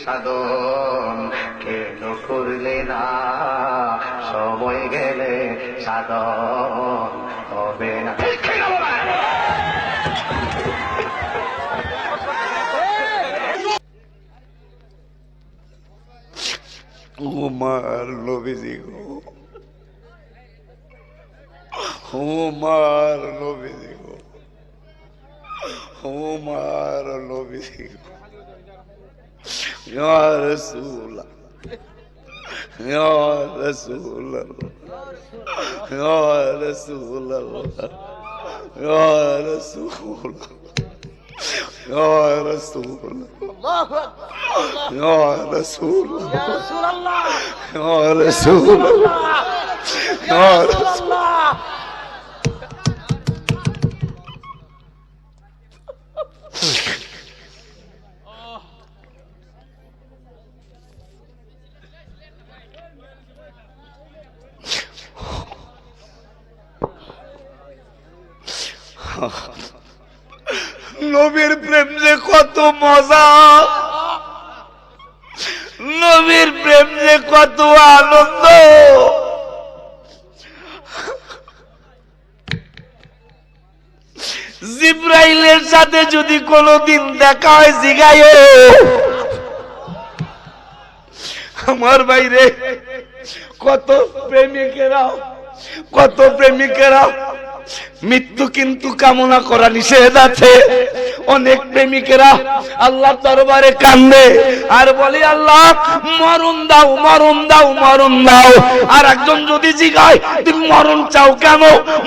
সাধন কেন করলে না, সময় গেলে সাধন হবে না। উমার নবীজি গো, উমার নবীজি গো, উমার নবীজি গো, ইয়া রাসূলুল্লাহ, ইয়া রাসূলুল্লাহ, ইয়া রাসূলুল্লাহ, ইয়া রাসূলুল্লাহ, ইয়া রাসূলুল্লাহ, ইয়া রাসূলুল্লাহ, ইয়া রাসূলুল্লাহ, ইয়া রাসূলুল্লাহ। নবীর প্রেম যে কত মজা, নবীর প্রেম যে কত আনন্দ। জিব্রাইলের সাথে যদি কোনদিন দেখা হয় জিগায়, আমার বাইরে কত প্রেমিকেরা, কত প্রেমিকেরা মৃত্যু কিন্তু কামনা করা নিষেধ আছে। অনেক প্রেমিকেরা আল্লাহ দরবারে কান্দে আর বলে, আল্লাহ মরণ দাও, মরণ দাও, মরণ দাও। আর একজন যদি জিগায় তুমি মরণ চাও কেন,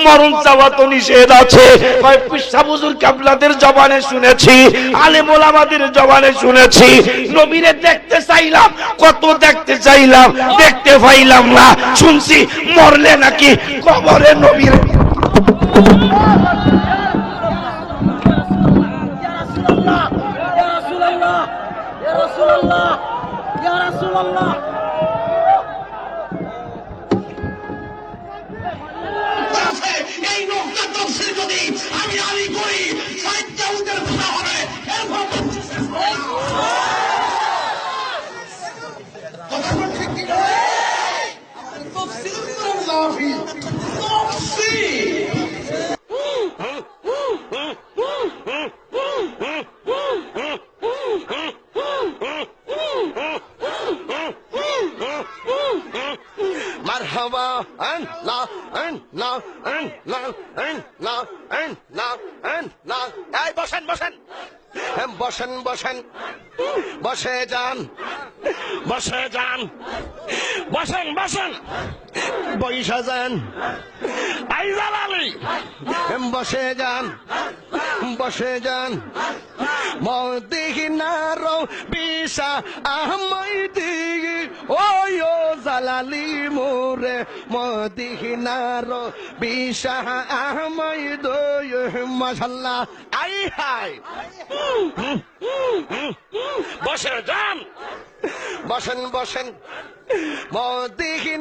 মরণ চাওয়া তো নিষেধ আছে। পিসা হুজুর কিবলাদের জবানে শুনেছি, আলেম ওলামাদের জবানে শুনেছি, নবীরে দেখতে চাইলাম, কত দেখতে চাইলাম, দেখতে পাইলাম না। শুনছি মরলে নাকি কবরে নবীর। এই নোকটা তফসিল যদি আমি আলী করি, সাহিত্য উদ্দের ভাষা হবে। মারহাবা আল্লাহ আল্লাহ আল্লাহ আল্লাহ আল্লাহ আল্লাহ। এই বসেন বসেন বসেন বসেন, বসে যান, বসে যান, বসেন বসেন, বৈশা যান। আইজাল আলী বসে যান, বসে যান। মদিনার বিশা আহমদি ওই ও জালালি মোরে, মদিনার বিশা আহমদ মাশাআল্লাহ। আই হাই বসে যান, বসেন বসেন। মদিনা